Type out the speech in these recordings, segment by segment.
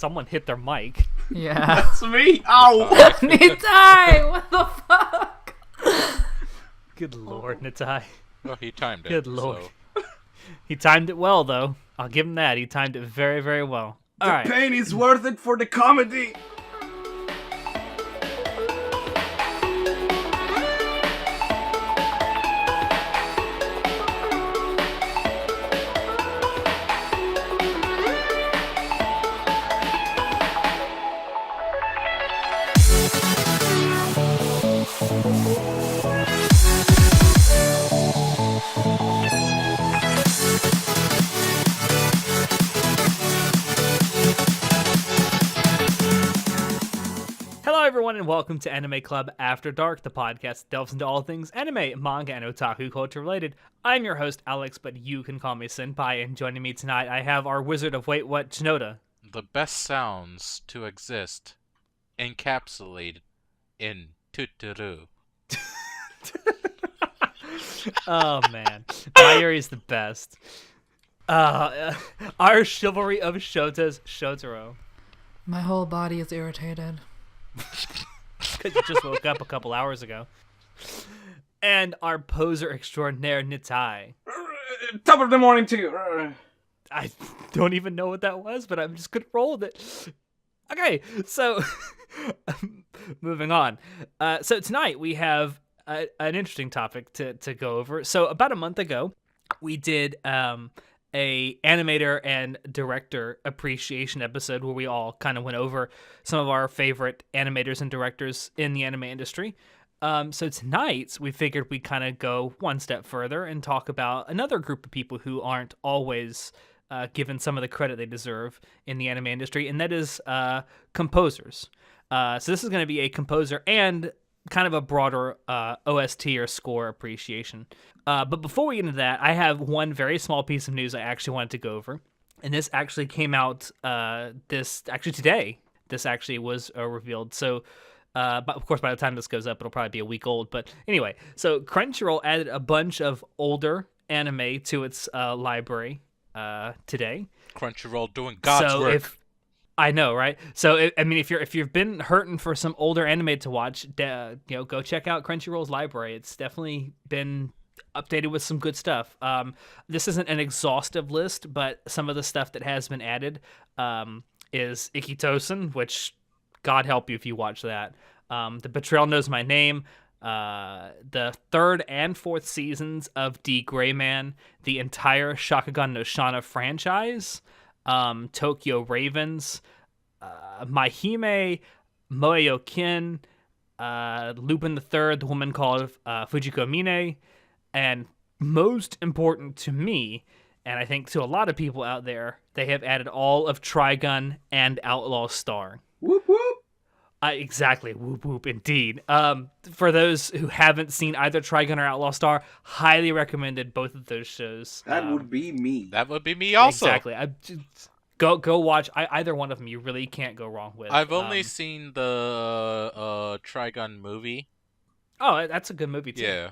Someone hit their mic. Yeah. That's me. Ow! Nitai! What the fuck? Good lord, Nitai. Well, he timed it. Good lord. So. He timed it well, though. I'll give him that. He timed it very, very well. All The right. pain is worth it for the comedy. Hello, everyone, and welcome to Anime Club After Dark, the podcast that delves into all things anime, manga, and otaku culture related. I'm your host, Alex, but you can call me Senpai, and joining me tonight, I have our Wizard of Wait What, Shinoda. The best sounds to exist encapsulated in Tuturu. Oh, man. Mayuri is the best. Our chivalry of Shota's Shotaro. My whole body is irritated. Because you just woke up a couple hours ago. And our poser extraordinaire, Nitai. Top of the morning to you. I don't even know what that was, but I'm just going to roll with it. Okay, so moving on. So tonight we have an interesting topic to go over. So about a month ago, we did a animator and director appreciation episode where we all kind of went over some of our favorite animators and directors in the anime industry. So tonight we figured we'd kind of go one step further and talk about another group of people who aren't always given some of the credit they deserve in the anime industry, and that is composers. So this is going to be a composer and kind of a broader OST or score appreciation. But before we get into that, I have one very small piece of news I actually wanted to go over. And this actually came out today. This actually was revealed. So, but of course, by the time this goes up, it'll probably be a week old. But anyway, so Crunchyroll added a bunch of older anime to its library today. Crunchyroll doing God's work. I know, right? So, I mean, if you've been hurting for some older anime to watch, go check out Crunchyroll's library. It's definitely been updated with some good stuff. This isn't an exhaustive list, but some of the stuff that has been added is Ikitosen, which God help you if you watch that. The Betrayal Knows My Name, the third and fourth seasons of D. Gray Man, the entire Shakugan no Shana franchise, Tokyo Ravens, Maihime, Moeyo Kin, Lupin the Third, The Woman Called Fujiko Mine, and most important to me, and I think to a lot of people out there, they have added all of Trigun and Outlaw Star. Whoop whoop. Exactly, whoop whoop, indeed. For those who haven't seen either Trigun or Outlaw Star, highly recommended both of those shows. That would be me. That would be me also. Exactly. Go watch either one of them. You really can't go wrong with. I've only seen the Trigun movie. Oh, that's a good movie too. Yeah.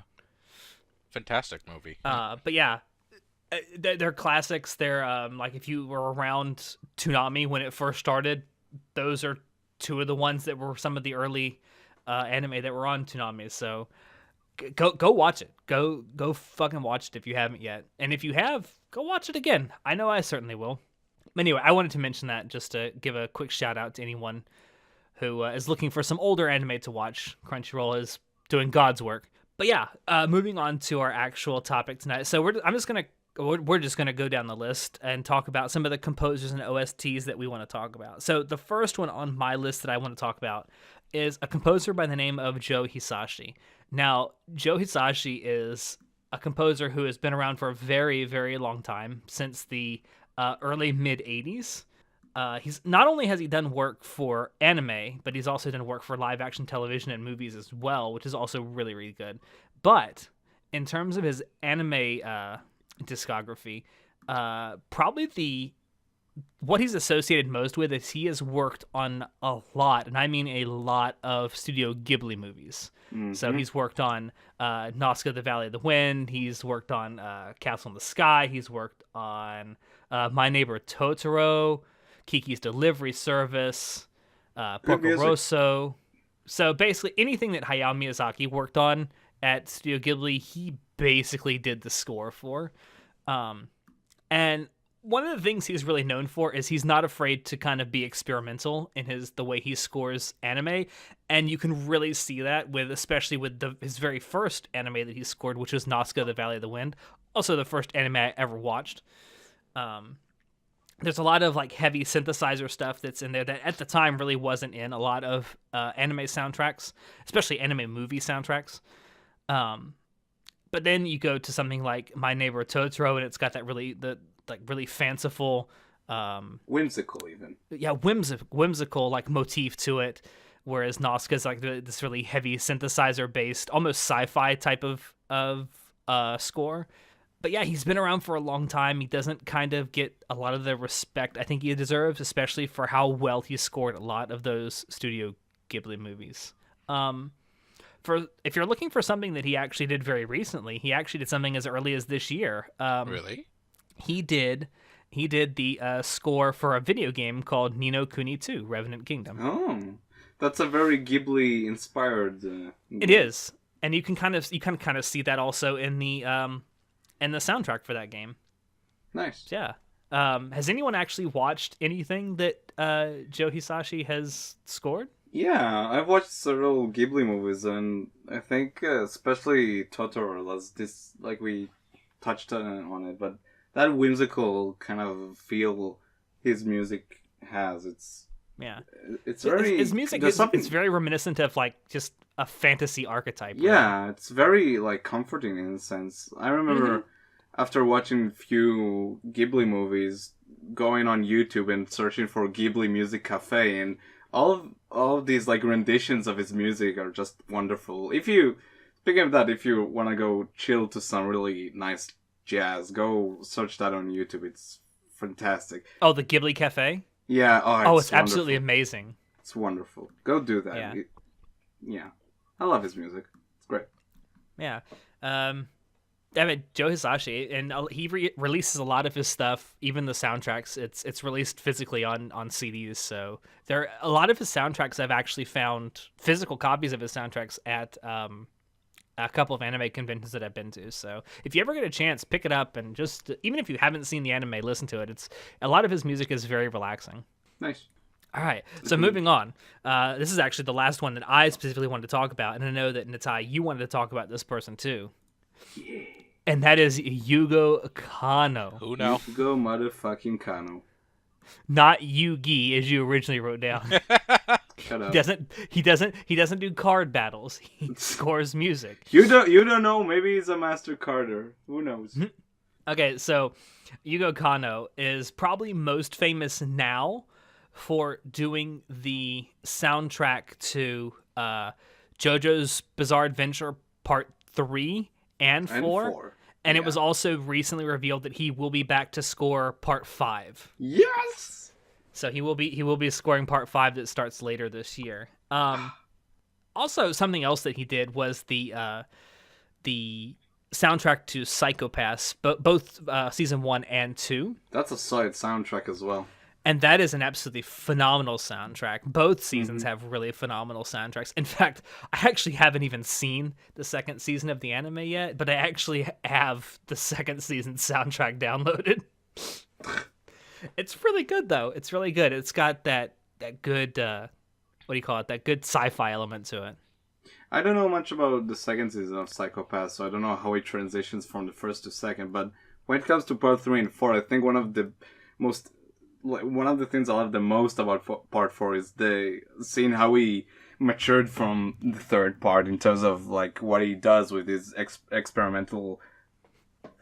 Fantastic movie. But yeah, they're classics. They're like if you were around Toonami when it first started, those are two of the ones that were some of the early anime that were on Toonami. So go watch it. Go fucking watch it if you haven't yet. And if you have, go watch it again. I know I certainly will. Anyway, I wanted to mention that just to give a quick shout out to anyone who is looking for some older anime to watch. Crunchyroll is doing God's work. But yeah, moving on to our actual topic tonight. So we're just gonna go down the list and talk about some of the composers and OSTs that we want to talk about. So the first one on my list that I want to talk about is a composer by the name of Joe Hisashi. Now, Joe Hisashi is a composer who has been around for a very, very long time, since the early mid 80s. He's not only has he done work for anime, but he's also done work for live action television and movies as well, which is also really, really good. But in terms of his anime discography, probably what he's associated most with is he has worked on a lot, and I mean a lot, of Studio Ghibli movies. Mm-hmm. So he's worked on Nausicaa, the Valley of the Wind. He's worked on Castle in the Sky. He's worked on My Neighbor Totoro, Kiki's Delivery Service, Good Porco music. Rosso. So basically, anything that Hayao Miyazaki worked on at Studio Ghibli, he basically did the score for. And one of the things he's really known for is he's not afraid to kind of be experimental in the way he scores anime, and you can really see that especially with his very first anime that he scored, which was Nazca: The Valley of the Wind, also the first anime I ever watched. There's a lot of like heavy synthesizer stuff that's in there that at the time really wasn't in a lot of anime soundtracks, especially anime movie soundtracks. But then you go to something like My Neighbor Totoro, and it's got that really fanciful, Whimsical, even. whimsical like motif to it. Whereas Nazca's like this really heavy synthesizer based, almost sci-fi type of score. But yeah, he's been around for a long time. He doesn't kind of get a lot of the respect I think he deserves, especially for how well he scored a lot of those Studio Ghibli movies. If you're looking for something that he actually did very recently, he actually did something as early as this year. Really? He did the score for a video game called Ni no Kuni 2: Revenant Kingdom. Oh, that's a very Ghibli inspired. It is, and you can kind of see that also in the soundtrack for that game. Nice. Yeah. Has anyone actually watched anything that Joe Hisashi has scored? Yeah, I've watched several Ghibli movies, and I think especially Totoro, like we touched on it, but that whimsical kind of feel his music has, it's very... His music it's very reminiscent of like just a fantasy archetype. Yeah, it's very like comforting in a sense. I remember after watching a few Ghibli movies, going on YouTube and searching for Ghibli Music Cafe, and all of these like renditions of his music are just wonderful. Speaking of that, if you want to go chill to some really nice jazz, go search that on YouTube. It's fantastic. Oh, the Ghibli Cafe? Yeah. It's absolutely amazing. It's wonderful. Go do that. Yeah. I love his music. It's great. Yeah. I mean, Joe Hisashi, and he releases a lot of his stuff, even the soundtracks. It's released physically on CDs. So there are a lot of his soundtracks. I've actually found physical copies of his soundtracks at a couple of anime conventions that I've been to. So if you ever get a chance, pick it up, and just even if you haven't seen the anime, listen to it. It's a lot of his music is very relaxing. Nice. All right, so moving on. This is actually the last one that I specifically wanted to talk about, and I know that Natai, you wanted to talk about this person too. Yeah. And that is Yugo Kanno. Who now? Go motherfucking Kano. Not Yugi, as you originally wrote down. Shut up. He doesn't do card battles. He scores music. You don't know. Maybe he's a master carder. Who knows? Okay, so Yugo Kanno is probably most famous now for doing the soundtrack to JoJo's Bizarre Adventure Part 3 and 4. And it was also recently revealed that he will be back to score Part 5. Yes. So he will be scoring Part 5 that starts later this year. Also, something else that he did was the soundtrack to Psycho Pass, both season 1 and 2. That's a solid soundtrack as well. And that is an absolutely phenomenal soundtrack. Both seasons have really phenomenal soundtracks. In fact, I actually haven't even seen the second season of the anime yet, but I actually have the second season soundtrack downloaded. It's really good, though. It's really good. It's got that good, what do you call it? That good sci-fi element to it. I don't know much about the second season of Psycho Pass, so I don't know how it transitions from the first to second, but when it comes to Part 3 and 4, I think one of the things I love the most about Part 4 is seeing how he matured from the third part in terms of like what he does with his experimental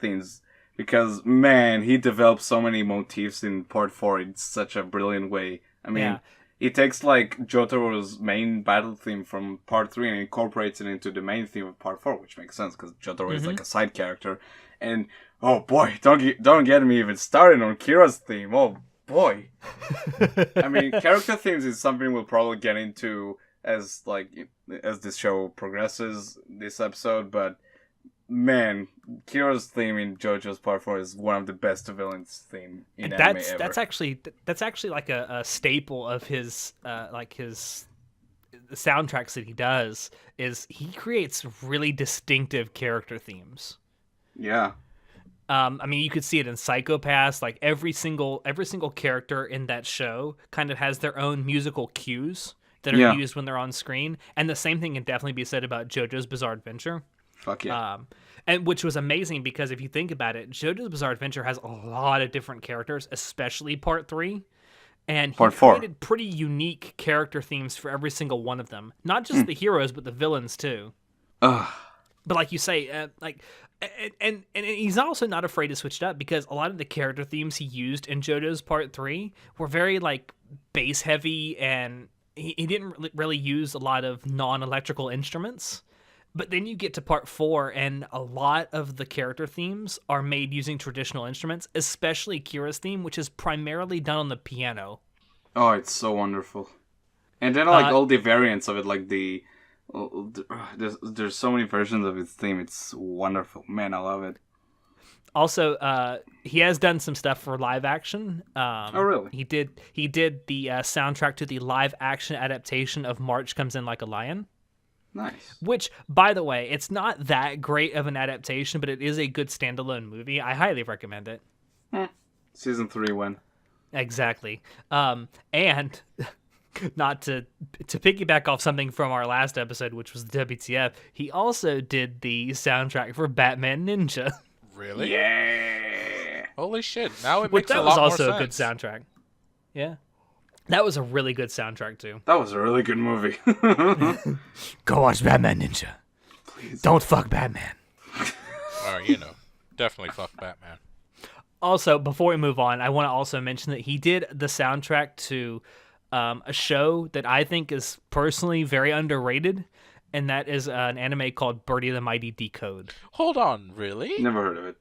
things. Because, man, he developed so many motifs in Part 4 in such a brilliant way. I mean, he takes like Jotaro's main battle theme from Part 3 and incorporates it into the main theme of Part 4, which makes sense because Jotaro is like a side character. And, oh boy, don't get me even started on Kira's theme. Oh boy. I mean, character themes is something we'll probably get into as this show progresses this episode, but man, Kira's theme in JoJo's Part 4 is one of the best villains theme in anime ever. That's actually like a staple of his his the soundtracks that he does is he creates really distinctive character themes. Yeah. I mean, you could see it in Psycho-Pass. Like every single character in that show kind of has their own musical cues that are used when they're on screen, and the same thing can definitely be said about JoJo's Bizarre Adventure. Fuck yeah. And which was amazing because if you think about it, JoJo's Bizarre Adventure has a lot of different characters, especially Part 3. And he created pretty unique character themes for every single one of them. Not just the heroes, but the villains too. But like you say, and he's also not afraid to switch it up because a lot of the character themes he used in JoJo's Part 3 were very like bass heavy, and he didn't really use a lot of non-electrical instruments. But then you get to Part 4, and a lot of the character themes are made using traditional instruments, especially Kira's theme, which is primarily done on the piano. Oh, it's so wonderful. And then like all the variants of it, like there's so many versions of his theme. It's wonderful. Man, I love it. Also, he has done some stuff for live action. Oh, really? He did the soundtrack to the live action adaptation of March Comes In Like a Lion. Nice. Which, by the way, it's not that great of an adaptation, but it is a good standalone movie. I highly recommend it. Season 3 when? Exactly. And not to piggyback off something from our last episode, which was the WTF, he also did the soundtrack for Batman Ninja. Really? Yeah. Holy shit! Now it makes a lot more sense. That was also a good soundtrack. Yeah. That was a really good soundtrack, too. That was a really good movie. Go watch Batman Ninja. Please. Don't fuck Batman. Definitely fuck Batman. Also, before we move on, I want to also mention that he did the soundtrack to a show that I think is personally very underrated, and that is an anime called Birdie the Mighty Decode. Hold on, really? Never heard of it.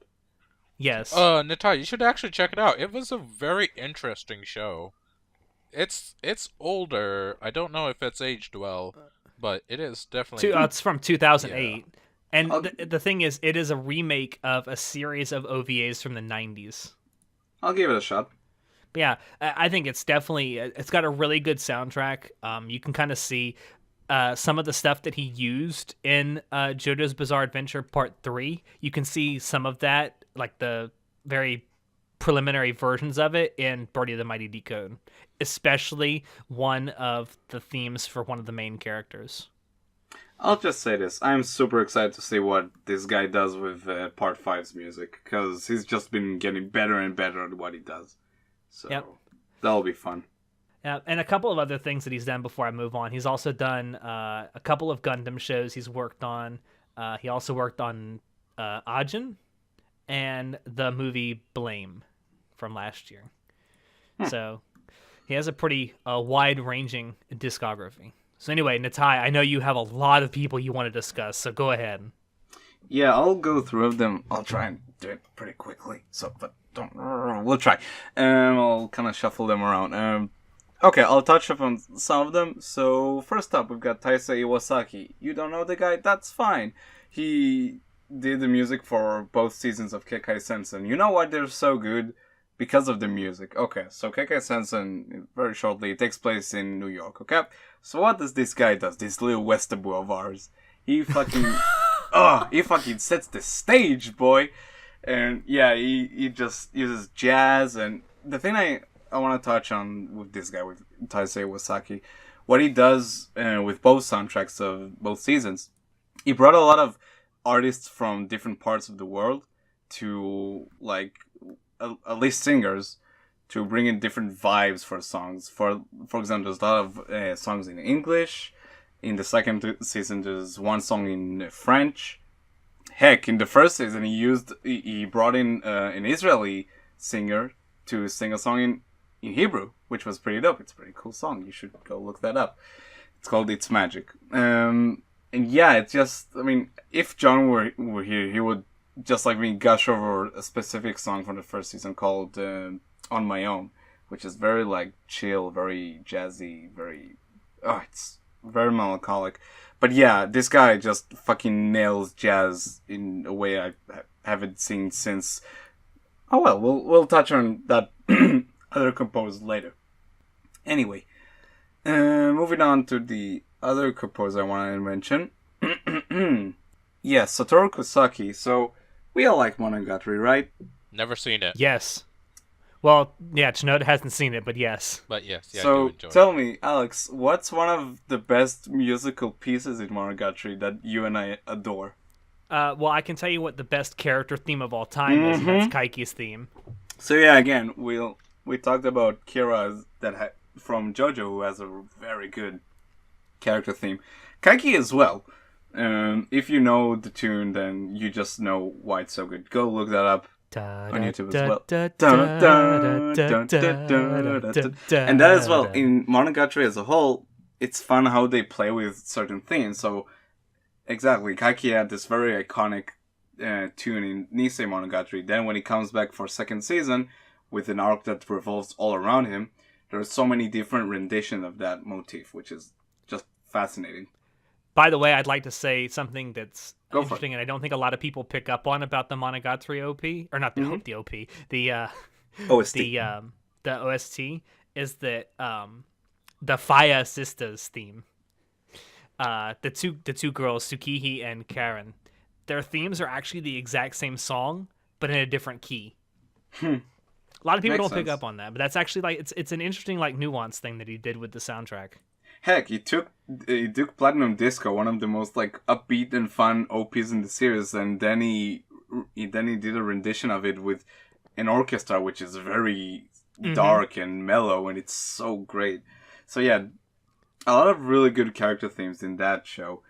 Yes. Natai, you should actually check it out. It was a very interesting show. It's older. I don't know if it's aged well, but it is definitely. It's from 2008. Yeah. And the thing is, it is a remake of a series of OVAs from the 90s. I'll give it a shot. But yeah, I think it's definitely, it's got a really good soundtrack. You can kind of see some of the stuff that he used in JoJo's Bizarre Adventure Part 3. You can see some of that, like the very preliminary versions of it in Birdie the Mighty Decode, especially one of the themes for one of the main characters. I'll just say this. I'm super excited to see what this guy does with Part 5's music, because he's just been getting better and better at what he does. So that'll be fun. Yeah, and a couple of other things that he's done before I move on. He's also done a couple of Gundam shows he's worked on. He also worked on Ajin and the movie Blame from last year. So he has a pretty wide-ranging discography. So anyway, Natai, I know you have a lot of people you want to discuss, so go ahead. Yeah, I'll go through them. I'll try and do it pretty quickly. But we'll try. I'll kind of shuffle them around. Okay, I'll touch upon some of them. So first up, we've got Taisei Iwasaki. You don't know the guy? That's fine. He did the music for both seasons of Kekai Sensen. You know why they're so good? Because of the music. Okay, so Kekai Sensen, very shortly, it takes place in New York, okay? So what does this guy do? This little Westerbo of ours. He fucking... he fucking sets the stage, boy! And yeah, he just uses jazz, and the thing I want to touch on with this guy, with Taisei Iwasaki, what he does with both soundtracks of both seasons, he brought a lot of artists from different parts of the world to, like... at least singers, to bring in different vibes for songs. For example, there's a lot of songs in English. In the second season, there's one song in French. Heck, in the first season, he brought in an Israeli singer to sing a song in Hebrew, which was pretty dope. It's a pretty cool song. You should go look that up. It's called It's Magic. And yeah, it's just, I mean, if John were here, he would just like me gush over a specific song from the first season called On My Own, which is very like chill, very jazzy, very... it's very melancholic. But yeah, this guy just fucking nails jazz in a way I haven't seen since. Oh well, we'll touch on that other composer later. Anyway, moving on to the other composer I wanted to mention. Yes, Satoru Kosaki. So we all like Monogatari, right? Never seen it. Yes. Well, yeah, Tsunoda hasn't seen it, but yes. But yes, yeah, I do So enjoy it. tell me, Alex, what's one of the best musical pieces in Monogatari that you and I adore? Well, I can tell you what the best character theme of all time is, and that's Kaiki's theme. So yeah, again, we talked about Kira from JoJo, who has a very good character theme. Kaiki as well. If you know the tune, then you just know why it's so good. Go look that up on YouTube as well. And that as well, in Monogatari as a whole, it's fun how they play with certain themes. So, exactly, Kaiki had this very iconic tune in Nisei Monogatari. Then when he comes back for second season, with an arc that revolves all around him, there are so many different renditions of that motif, which is just fascinating. By the way, I'd like to say something that's Go for interesting, and I don't think a lot of people pick up on about the Monogatari OP, or not the the OP, the OST. the OST is that the Faya Sisters theme, the two girls, Tsukihi and Karen, their themes are actually the exact same song, but in a different key. A lot of people Makes don't pick sense. up on that, but that's actually like it's an interesting like nuance thing that he did with the soundtrack. Heck, he took Platinum Disco, one of the most like upbeat and fun OPs in the series, and then he did a rendition of it with an orchestra, which is very dark and mellow, and it's so great. So yeah, a lot of really good character themes in that show,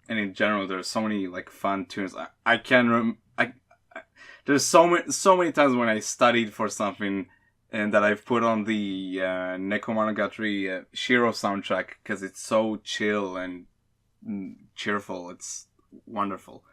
and in general, there's so many like fun tunes. I can there's so many times when I studied for something, and that I've put on the Neko Monogatari Shiro soundtrack because it's so chill and cheerful. It's wonderful.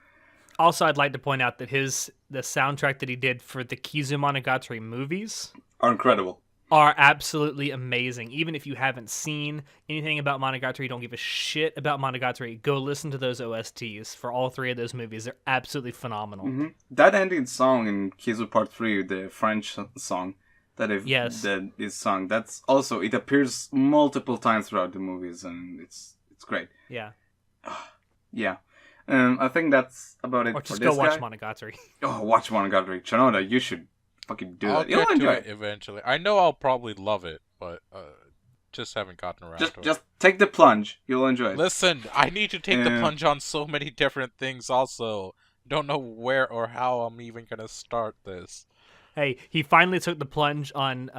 Also, I'd like to point out that the soundtrack that he did for the Kizu Monogatari movies Are incredible. are absolutely amazing. Even if you haven't seen anything about Monogatari, don't give a shit about Monogatari, go listen to those OSTs for all three of those movies. They're absolutely phenomenal. That ending song in Kizu Part 3, the French song that is sung, that's also, it appears multiple times throughout the movies, and it's great. Yeah. Yeah. I think that's about it Or for just this go watch guy. Monogatari. Oh, watch Monogatari. Chinoda, you should fucking do I'll that. You'll get enjoy to it eventually. I know I'll probably love it, but just haven't gotten around to it. Just take the plunge. You'll enjoy it. Listen, I need to take the plunge on so many different things also. Don't know where or how I'm even gonna start this. Hey, he finally took the plunge on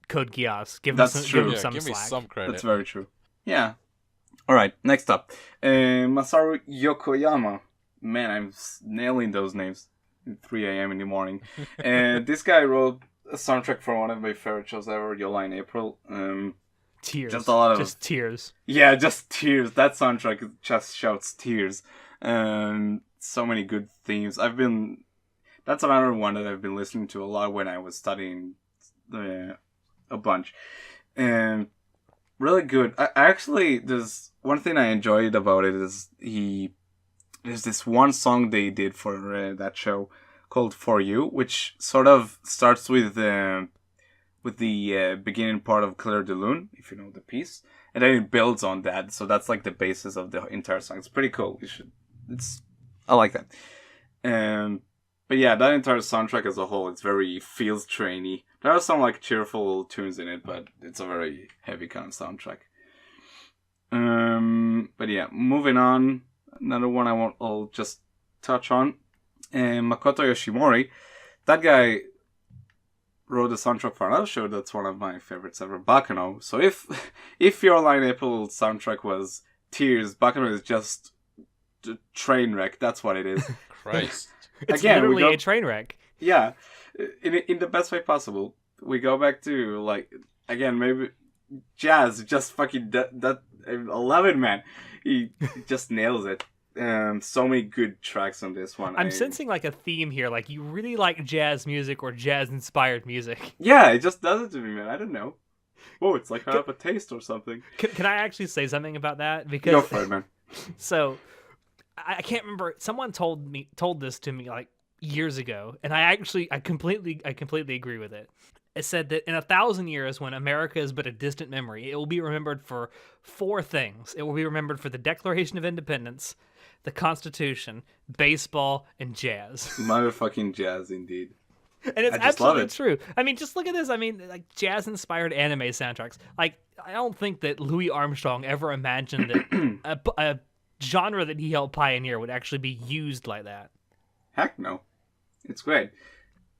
Code Geass. Give him That's some, true. give him Yeah, some give me slack. some credit. That's very true. Yeah. Alright, next up. Masaru Yokoyama. Man, I'm nailing those names at 3 a.m. in the morning. This guy wrote a soundtrack for one of my favorite shows ever, Yola in April. Tears. Just a lot of... Just tears. Yeah, just tears. That soundtrack just shouts tears. So many good themes. That's another one that I've been listening to a lot when I was studying a bunch. And really good. There's one thing I enjoyed about it is there's this one song they did for that show called For You, which sort of starts with the beginning part of Clair de Lune, if you know the piece, and then it builds on that. So that's like the basis of the entire song. It's pretty cool. I like that. But yeah, that entire soundtrack as a whole, it's very feels trainy. There are some like cheerful tunes in it, but it's a very heavy kind of soundtrack. But yeah, moving on. Another one I'll just touch on. Makoto Yoshimori. That guy wrote the soundtrack for another show that's one of my favorites ever, Bakano. So if your Line April soundtrack was tears, Bakano is just a train wreck. That's what it is. Christ. It's Again, literally a train wreck. Yeah, in the best way possible. We go back to, like, again, maybe jazz, just fucking that I love it, man. He just nails it. So many good tracks on this one. I'm sensing like a theme here. Like you really like jazz music or jazz inspired music. Yeah, it just does it to me, man. I don't know. Oh, it's like I have a taste or something. Can I actually say something about that? Go Because for it, man. so I can't remember. Someone told this to me like years ago, and I completely agree with it. It said that in 1,000 years, when America is but a distant memory, it will be remembered for 4 things. It will be remembered for the Declaration of Independence, the Constitution, baseball, and jazz. Motherfucking jazz, indeed. And it's I just love absolutely it. true. I mean, just look at this. I mean, like jazz-inspired anime soundtracks. Like, I don't think that Louis Armstrong ever imagined that a genre that he helped pioneer would actually be used like that. Heck no. It's great.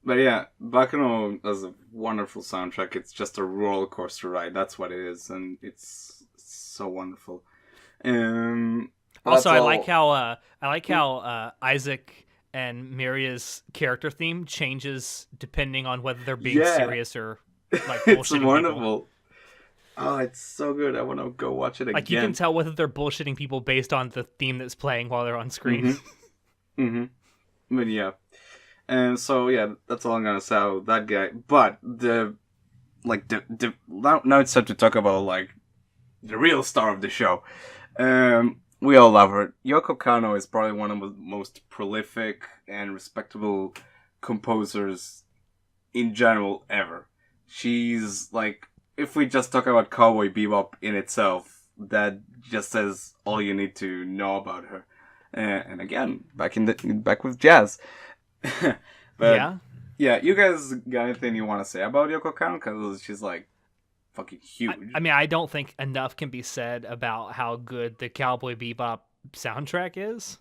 But yeah, Baccano has a wonderful soundtrack. It's just a roller coaster ride. That's what it is, and it's so wonderful. Also, I like how Isaac and Miria's character theme changes depending on whether they're being serious or like bullshitting It's people. wonderful. Oh, it's so good. I want to go watch it again. Like you can tell whether they're bullshitting people based on the theme that's playing while they're on screen. But yeah. And so yeah, that's all I'm gonna say about that guy. But now it's time to talk about like the real star of the show. We all love her. Yoko Kanno is probably one of the most prolific and respectable composers in general ever. She's like, if we just talk about Cowboy Bebop in itself, that just says all you need to know about her. And again, back with jazz. But yeah, you guys got anything you want to say about Yoko Kanno? Because she's like fucking huge. I mean, I don't think enough can be said about how good the Cowboy Bebop soundtrack is.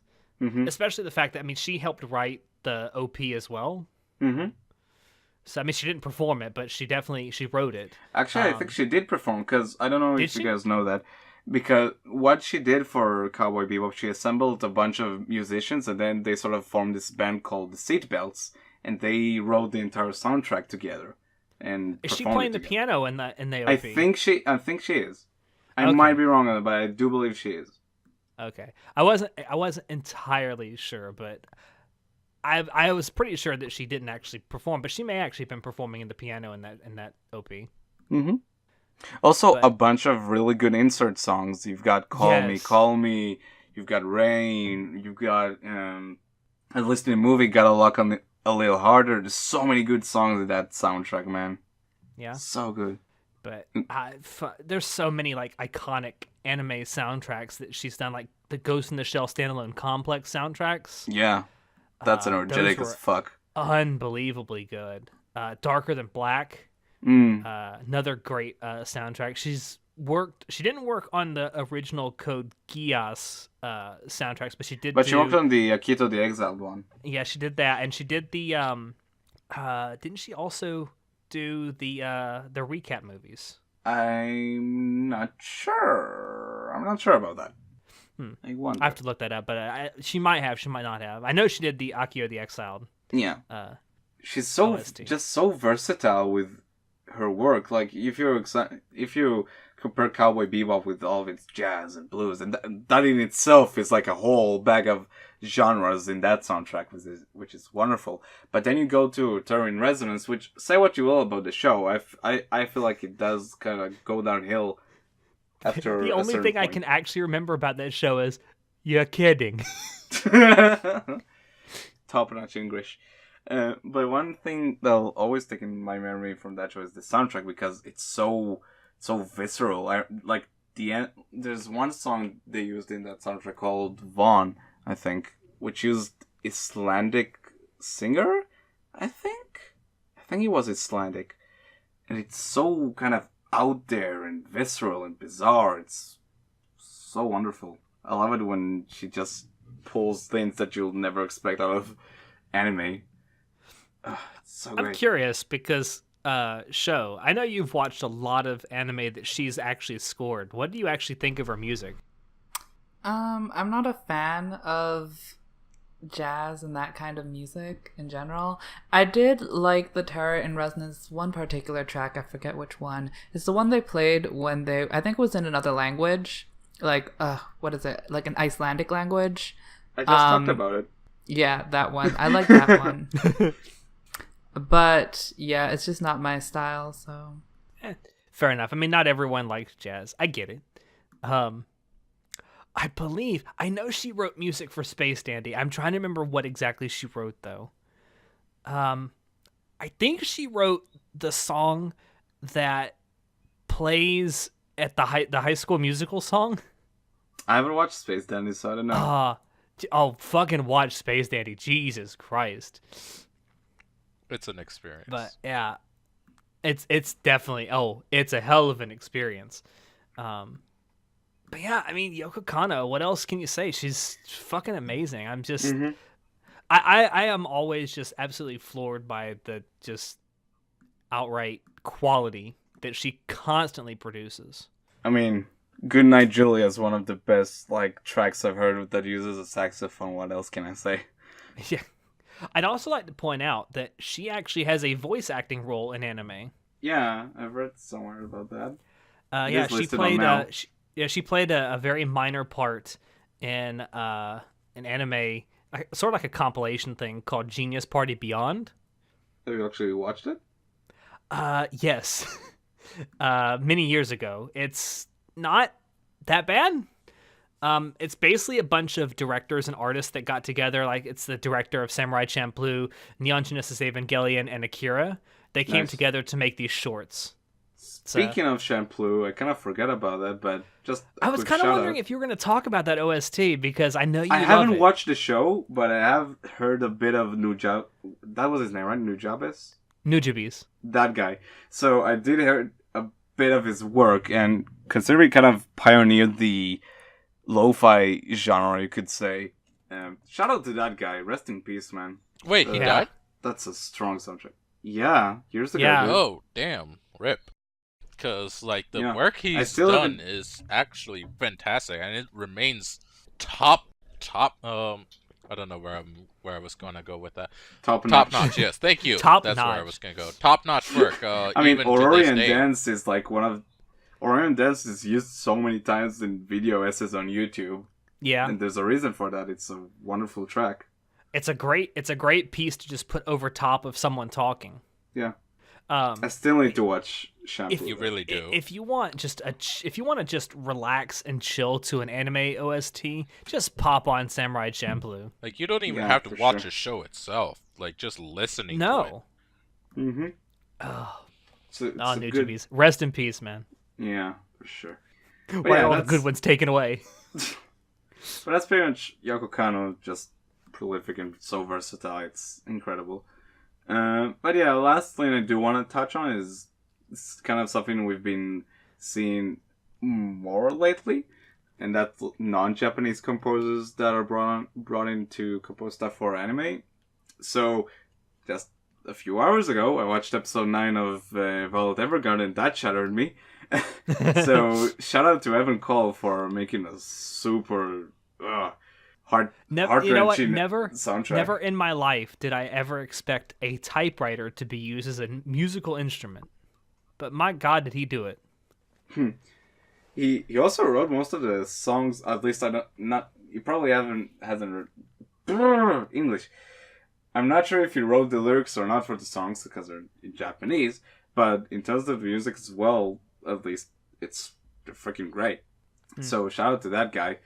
Especially the fact that, I mean, she helped write the OP as well. So, I mean, she didn't perform it, but she wrote it. Actually, I think she did perform, because I don't know if you guys know that. Because what she did for Cowboy Bebop, she assembled a bunch of musicians, and then they sort of formed this band called the Seatbelts, and they wrote the entire soundtrack together. And is she playing the piano in the OP? I think she is. I might be wrong on it, but I do believe she is. Okay, I wasn't entirely sure, but I was pretty sure that she didn't actually perform, but she may actually have been performing in the piano in that OP. Also, a bunch of really good insert songs. You've got Call Me. You've got Rain. You've got at least in the movie, Gotta Look on a Little Harder. There's so many good songs in that soundtrack, man. Yeah, so good. But there's so many like iconic anime soundtracks that she's done, like the Ghost in the Shell standalone complex soundtracks. Yeah, that's energetic as fuck. Unbelievably good. Darker Than Black. Another great soundtrack. She didn't work on the original Code Geass soundtracks, but she did. But she worked on the Akito the Exiled one. Yeah, she did that, and she did the didn't she also do the recap movies? I'm not sure. I'm not sure about that. I wonder. I have to look that up, but she might have. She might not have. I know she did the Akio the Exiled. Yeah. She's so just so versatile with her work. Like if you compare Cowboy Bebop with all of its jazz and blues, and that in itself is like a whole bag of genres in that soundtrack, which is wonderful. But then you go to Terror in Resonance, which, say what you will about the show, I feel like it does kind of go downhill after the only thing I can actually remember about that show is, you're kidding. Top-notch English. But one thing that'll always stick in my memory from that show is the soundtrack, because it's so visceral. There's one song they used in that soundtrack called Vaughn, I think, which used Icelandic singer. I think he was Icelandic, and it's so kind of out there and visceral and bizarre. It's so wonderful. I love it when she just pulls things that you'll never expect out of anime. It's so great. I'm curious because Sho, I know you've watched a lot of anime that she's actually scored. What do you actually think of her music? I'm not a fan of jazz and that kind of music in general. I did like the Terror in Resonance one particular track, I forget which one. It's the one they played when I think it was in another language. Like, what is it? Like an Icelandic language. I just talked about it. Yeah, that one. I like that one. But yeah, it's just not my style, so. fair enough. I mean, not everyone likes jazz. I get it. I know she wrote music for Space Dandy. I'm trying to remember what exactly she wrote though. I think she wrote the song that plays at the High School Musical song. I haven't watched Space Dandy, so I don't know. Fucking watch Space Dandy. Jesus Christ. It's an experience. But yeah, it's definitely it's a hell of an experience. But yeah, I mean Yoko Kanno. What else can you say? She's fucking amazing. I'm just, I am always just absolutely floored by the just outright quality that she constantly produces. I mean, Goodnight Julia is one of the best like tracks I've heard that uses a saxophone. What else can I say? Yeah. I'd also like to point out that she actually has a voice acting role in anime. Yeah, I've read somewhere about that. Yeah, she played a very minor part in an anime, sort of like a compilation thing called Genius Party Beyond. Have you actually watched it? Yes. Many years ago. It's not that bad. It's basically a bunch of directors and artists that got together. Like, it's the director of Samurai Champloo, Neon Genesis Evangelion, and Akira. They came together to make these shorts. Speaking of Champloo, I kind of forget about that, but just I was kind of wondering if you were going to talk about that OST, because I know you love it. I haven't watched the show, but I have heard a bit of Nujab. That was his name, right? Nujabes? Nujabes. That guy. So I did hear a bit of his work, and considering he kind of pioneered the lo-fi genre, you could say. Shout out to that guy. Rest in peace, man. Wait, he died? That's a strong soundtrack. Yeah, years ago. Yeah. Dude. Oh, damn. RIP. Because, like, the work he's done is actually fantastic, and it remains top, I don't know where I was going to go with that. Top notch, yes, thank you. Top That's notch. where I was going to go. Top-notch work. I mean, Aurorian Dance is like Aurorian Dance is used so many times in video essays on YouTube. Yeah. And there's a reason for that. It's a wonderful track. It's a great piece to just put over top of someone talking. Yeah. I still need to watch Shampoo. If you really do. If you want to just relax and chill to an anime OST, just pop on Samurai Champloo. Like, you don't even have to watch the show itself. Like, just listening to it. No. Mm-hmm. Oh. It's a Nujabes. Rest in peace, man. Yeah, for sure. Why are all the good ones taken away? But that's pretty much Yoko Kanno, just prolific and so versatile. It's incredible. But yeah, last thing I do want to touch on is it's kind of something we've been seeing more lately, and that's non-Japanese composers that are brought in to compose stuff for anime. So, just a few hours ago, I watched episode 9 of Violet Evergarden, and that shattered me. So, shout out to Evan Cole for making a super heart-wrenching soundtrack. Never in my life did I ever expect a typewriter to be used as a musical instrument. But my God, did he do it? He also wrote most of the songs. At least he probably hasn't English. I'm not sure if he wrote the lyrics or not for the songs because they're in Japanese. But in terms of the music as well, at least they're freaking great. So shout out to that guy.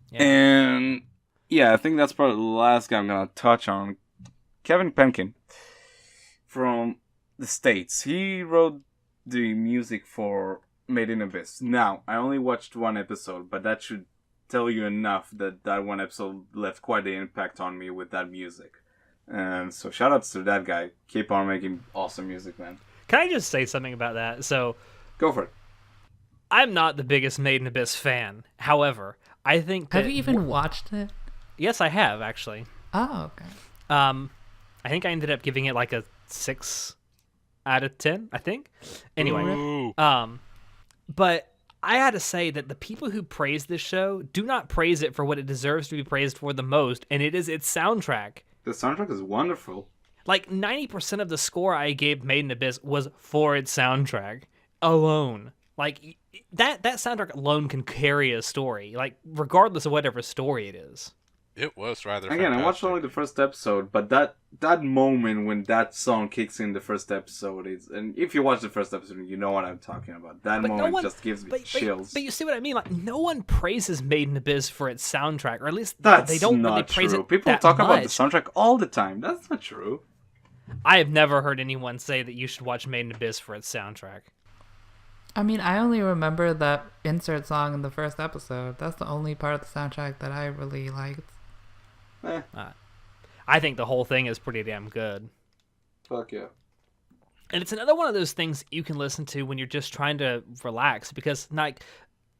Yeah. And yeah, I think that's probably the last guy I'm gonna touch on. Kevin Penkin from the States. He wrote the music for Made in Abyss. Now, I only watched one episode, but that should tell you enough that one episode left quite an impact on me with that music. And so shout outs to that guy. Keep on making awesome music, man. Can I just say something about that? So, go for it. I'm not the biggest Made in Abyss fan. However, I think Have you even watched it? Yes, I have, actually. Oh, okay. I think I ended up giving it like a 6 out of 10, I think. Anyway. Ooh. But I had to say that the people who praise this show do not praise it for what it deserves to be praised for the most, and it is its soundtrack. The soundtrack is wonderful. Like, 90% of the score I gave Made in Abyss was for its soundtrack alone. Like, that soundtrack alone can carry a story, like, regardless of whatever story it is. It was rather Again, fantastic. I watched only the first episode, but that moment when that song kicks in the first episode is, and if you watch the first episode, you know what I'm talking about. That moment just gives me chills. But you see what I mean? Like, no one praises Made in Abyss for its soundtrack, or at least That's they don't not really praise true. it. People that talk much. about the soundtrack all the time. That's not true. I have never heard anyone say that you should watch Made in Abyss for its soundtrack. I mean, I only remember that insert song in the first episode. That's the only part of the soundtrack that I really liked. I think the whole thing is pretty damn good. Fuck yeah. And it's another one of those things you can listen to when you're just trying to relax, because like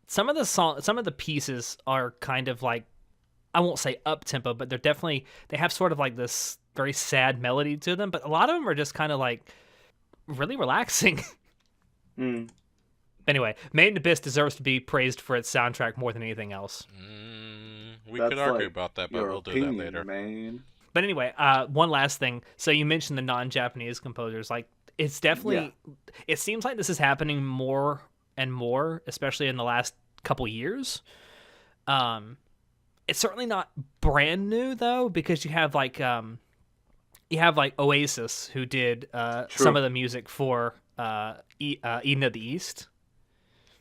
some of the pieces are kind of like, I won't say up tempo, but they have sort of like this very sad melody to them, but a lot of them are just kind of like really relaxing. Anyway, Made in Abyss deserves to be praised for its soundtrack more than anything else. We could argue about that, but we'll do that later. Man. But anyway, one last thing. So you mentioned the non-Japanese composers. Like, it's definitely, it seems like this is happening more and more, especially in the last couple years. It's certainly not brand new though, because you have like Oasis, who did some of the music for Eden of the East.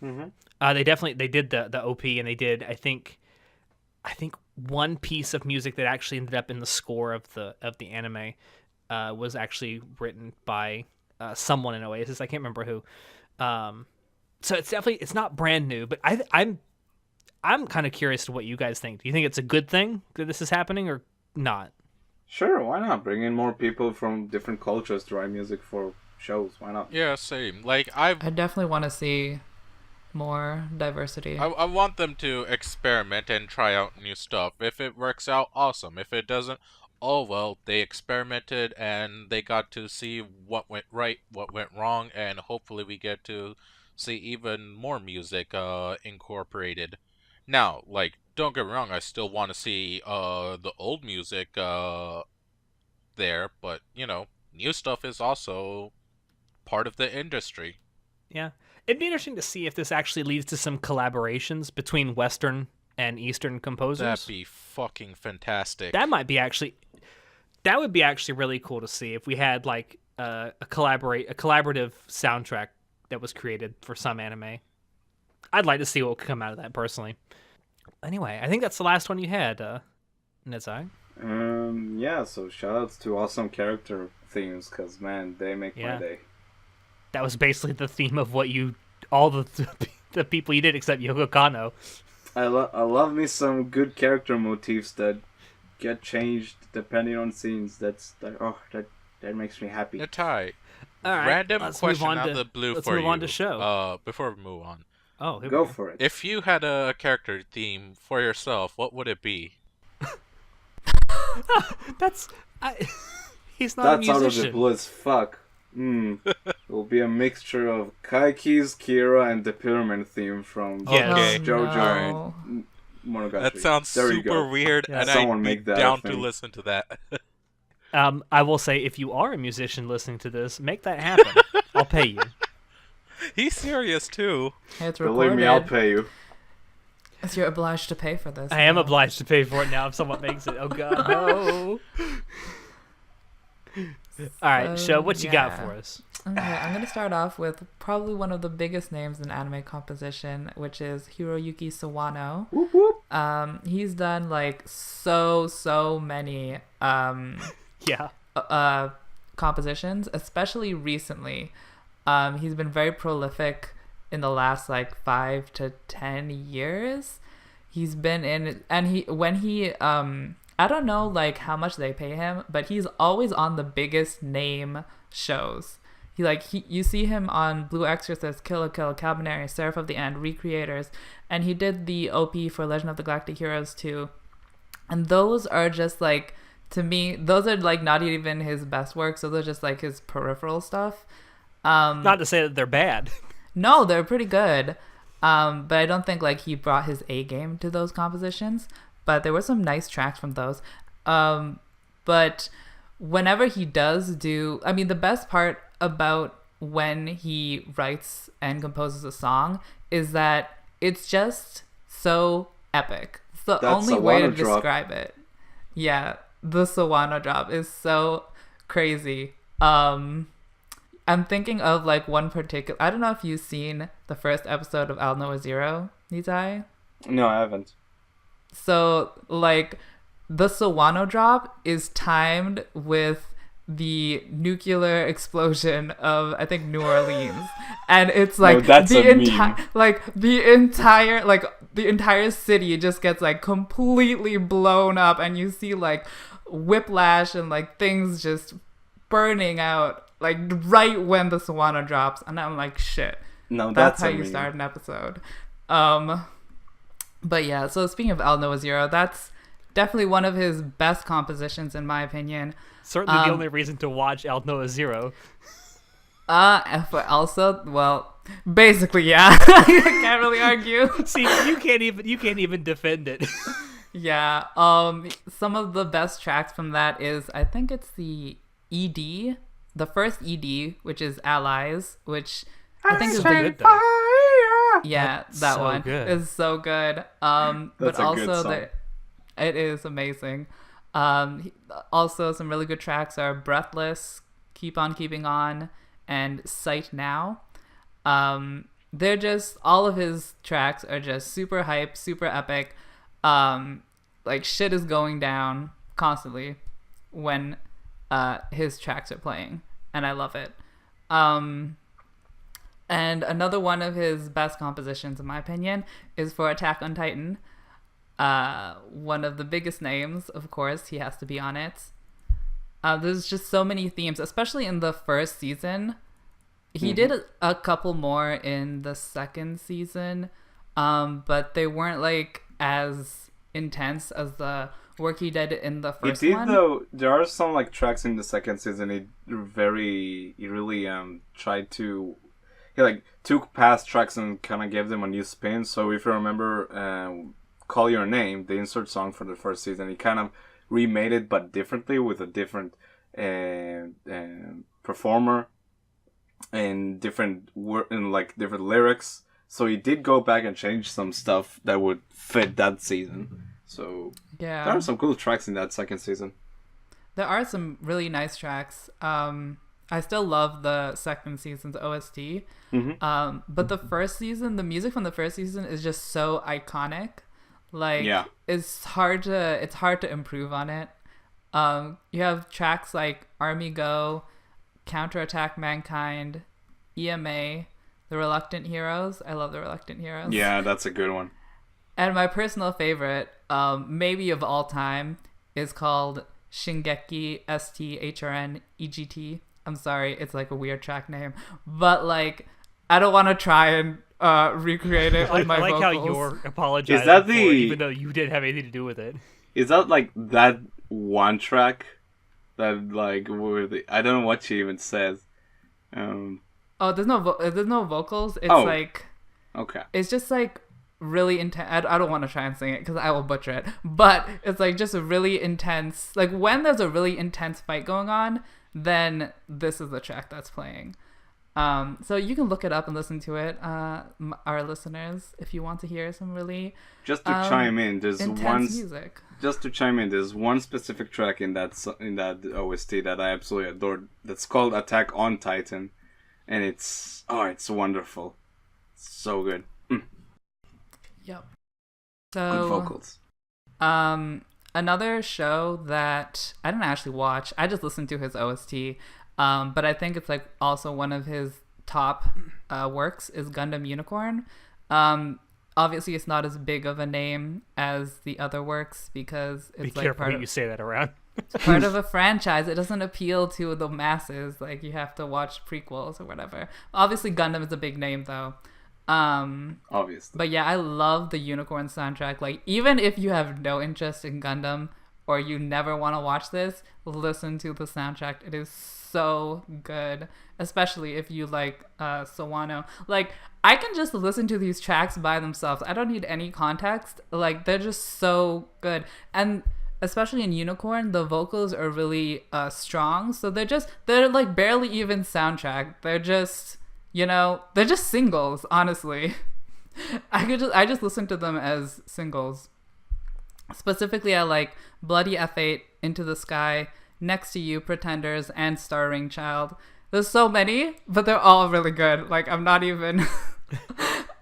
They did the OP, and they did I think one piece of music that actually ended up in the score of the anime was actually written by someone in Oasis. I can't remember who. So it's not brand new, but I'm kind of curious to what you guys think. Do you think it's a good thing that this is happening or not? Sure, why not? Bring in more people from different cultures to write music for shows. Why not? Yeah, same. Like I definitely want to see more diversity. I want them to experiment and try out new stuff. If it works out, awesome. If it doesn't, oh well, they experimented and they got to see what went right, what went wrong, and hopefully we get to see even more music incorporated. Now, like, don't get me wrong, I still want to see the old music there, but you know, new stuff is also part of the industry. Yeah. It'd be interesting to see if this actually leads to some collaborations between Western and Eastern composers. That'd be fucking fantastic. That would be actually really cool to see if we had like a collaborative soundtrack that was created for some anime. I'd like to see what could come out of that personally. Anyway, I think that's the last one you had, Nizai. Yeah, so shoutouts to awesome character themes, because man, they make my day. That was basically the theme of all the people you did except Yoko Kanno. I love me some good character motifs that get changed depending on scenes. That makes me happy. Natai, all right, random question out of the blue for you. Let's move on to show. Before we move on. Oh, go for it. If you had a character theme for yourself, what would it be? He's not a musician. That's out of the blue as fuck. It will be a mixture of Kaiki's, Kira, and the Pyramid theme from JoJo and Monogatari. That sounds super weird, and I'd be down to listen to that. I will say, if you are a musician listening to this, make that happen. I'll pay you. He's serious too. It's recorded. Believe me, I'll pay you. As you're obliged to pay for this. I am obliged to pay for it now if someone makes it. Oh god, no. Alright, Sho, what you got for us? Okay, I'm going to start off with probably one of the biggest names in anime composition, which is Hiroyuki Sawano. Whoop, whoop. He's done like so many compositions, especially recently. He's been very prolific in the last like 5 to 10 years. He's been in, and I don't know like how much they pay him, but he's always on the biggest name shows. You see him on Blue Exorcist, Kill la Kill, Cabaneri, Seraph of the End, Recreators, and he did the OP for Legend of the Galactic Heroes too. And those are just like, to me, those are like not even his best works. Those are just like his peripheral stuff. Not to say that they're bad. No, they're pretty good. But I don't think like he brought his A game to those compositions. But there were some nice tracks from those. But whenever he does do, I mean, the best part about when he writes and composes a song is that it's just so epic. It's the only way to describe it. Yeah, the Sawano drop is so crazy. I'm thinking of like one particular. I don't know if you've seen the first episode of Al Noah Zero, Nizai. No, I haven't. So like the Sawano drop is timed with the nuclear explosion of I think New Orleans, and it's like No, that's the a meme. the entire city just gets like completely blown up, and you see like whiplash and like things just burning out like right when the Sawano drops, and I'm like, shit. No, That's that's how a you meme. start an episode. But yeah, so speaking of Al Noah Zero, that's definitely one of his best compositions in my opinion. Certainly the only reason to watch Al Noah Zero. But also, well, basically, yeah. I can't really argue. See, you can't even defend it. Yeah. Some of the best tracks from that is I think it's the ED, the first ED, which is Allies, which I think is good, the though. yeah, That's that so one good. is so good. But That's a good also song. it is amazing. Also some really good tracks are Breathless, Keep On Keeping On, and Sight Now. They're just all of his tracks are just super hype, super epic. Like shit is going down constantly when his tracks are playing, and I love it. And another one of his best compositions, in my opinion, is for Attack on Titan. One of the biggest names, of course, he has to be on it. There's just so many themes, especially in the first season. He did a couple more in the second season, but they weren't like as intense as the work he did in the first one. Though. There are some like tracks in the second season. He really tried to. He like took past tracks and kind of gave them a new spin. So if you remember, "Call Your Name," the insert song for the first season, he kind of remade it but differently with a different performer and different different lyrics. So he did go back and change some stuff that would fit that season. So Yeah. there are some cool tracks in that second season. There are some really nice tracks. I still love the second season's OST. But the first season, the music from the first season is just so iconic. Like, Yeah. it's hard to improve on it. You have tracks like Army Go, Counterattack Mankind, EMA, The Reluctant Heroes. I love The Reluctant Heroes. Yeah, that's a good one. And my personal favorite, maybe of all time, is called Shingeki STHRN EGT. I'm sorry, it's like a weird track name. But like, I don't want to try and recreate it with my I like vocals. how you're apologizing Is that for it, the- even though you didn't have anything to do with it. Is that like that one track that like I don't know what she even says. Oh, there's no vocals. It's Oh. like Okay. it's just like really intense. I don't want to try and sing it because I will butcher it. But it's like just a really intense. Like when there's a really intense fight going on, then this is the track that's playing. So you can look it up and listen to it, our listeners, if you want to hear some really Just to chime in, intense music. there's one specific track in that OST that I absolutely adored. That's called "Attack on Titan," and it's wonderful, it's so good. Yep. Good So vocals. another show that I didn't actually watch, I just listened to his OST, but I think it's like also one of his top works is Gundam Unicorn. Obviously it's not as big of a name as the other works because Be it's like careful who you say that around. part of a franchise. It doesn't appeal to the masses. Like you have to watch prequels or whatever. Obviously Gundam is a big name though. Obviously. But yeah, I love the Unicorn soundtrack. Like, even if you have no interest in Gundam or you never want to watch this, listen to the soundtrack. It is so good, especially if you like Sawano. Like, I can just listen to these tracks by themselves. I don't need any context. Like, they're just so good. And especially in Unicorn, the vocals are really strong. So they're like barely even soundtrack. They're just... they're just singles, honestly. I just listen to them as singles. Specifically, I like Bloody F8, Into the Sky, Next to You, Pretenders, and Starring Child. There's so many, but they're all really good. Like, I'm not even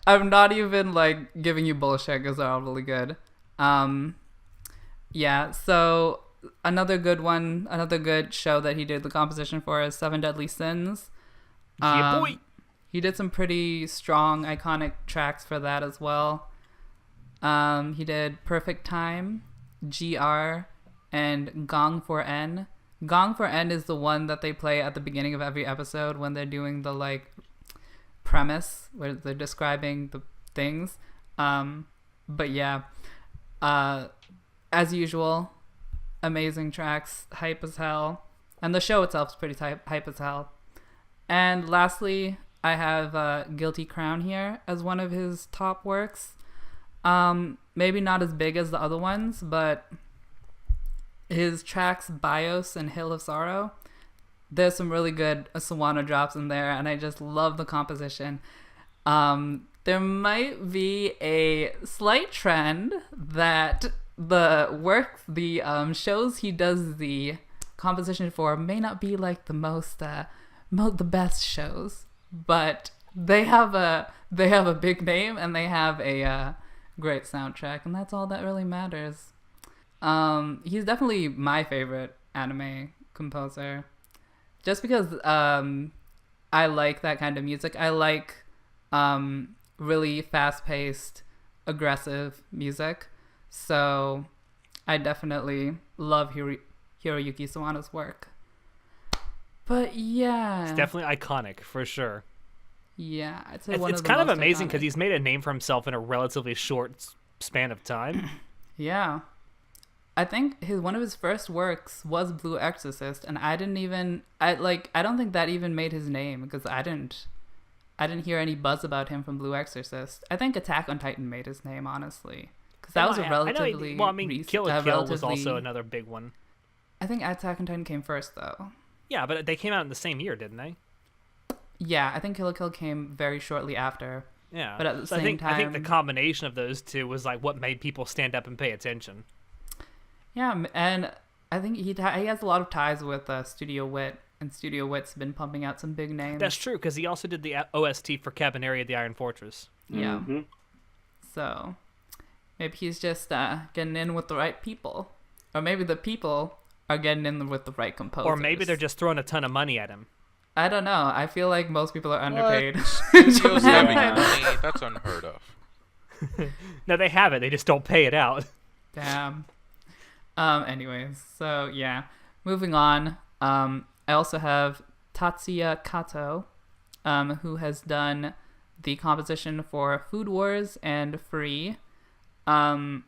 I'm not even like giving you bullshit because they're all really good. Yeah, so another good show that he did the composition for is Seven Deadly Sins. Yeah, boy. He did some pretty strong, iconic tracks for that as well. He did Perfect Time, GR, and Gong for N. Gong for N is the one that they play at the beginning of every episode when they're doing the like premise where they're describing the things. But yeah, as usual, amazing tracks, hype as hell, and the show itself is pretty hype as hell. And lastly, I have Guilty Crown here as one of his top works. Maybe not as big as the other ones, but his tracks Bios and Hill of Sorrow, there's some really good Sawano drops in there, and I just love the composition. There might be a slight trend that the shows he does the composition for may not be like the best shows, but they have a big name and they have a great soundtrack, and that's all that really matters. He's definitely my favorite anime composer, just because I like that kind of music. I like really fast-paced, aggressive music, so I definitely love Hiroyuki Sawano's work. But yeah, it's definitely iconic for sure. Yeah, it's kind of amazing because he's made a name for himself in a relatively short span of time. Yeah, I think one of his first works was Blue Exorcist, and I don't think that even made his name because I didn't hear any buzz about him from Blue Exorcist. I think Attack on Titan made his name, honestly, because that was a relatively Kill la Kill was also another big one. I think Attack on Titan came first though. Yeah, but they came out in the same year, didn't they? Yeah, I think Kill la Kill came very shortly after. Yeah, but at the same time, I think the combination of those two was like what made people stand up and pay attention. Yeah, and I think he has a lot of ties with Studio Wit, and Studio Wit's been pumping out some big names. That's true, because he also did the OST for Cabaneri of the Iron Fortress. Yeah. Mm-hmm. So maybe he's just getting in with the right people, or maybe the people are getting in with the right composers, or maybe they're just throwing a ton of money at him. I don't know. I feel like most people are underpaid. Studios having money, that's unheard of. No, they have it. They just don't pay it out. Damn. Anyways, so yeah. Moving on. I also have Tatsuya Kato, who has done the composition for Food Wars and Free. The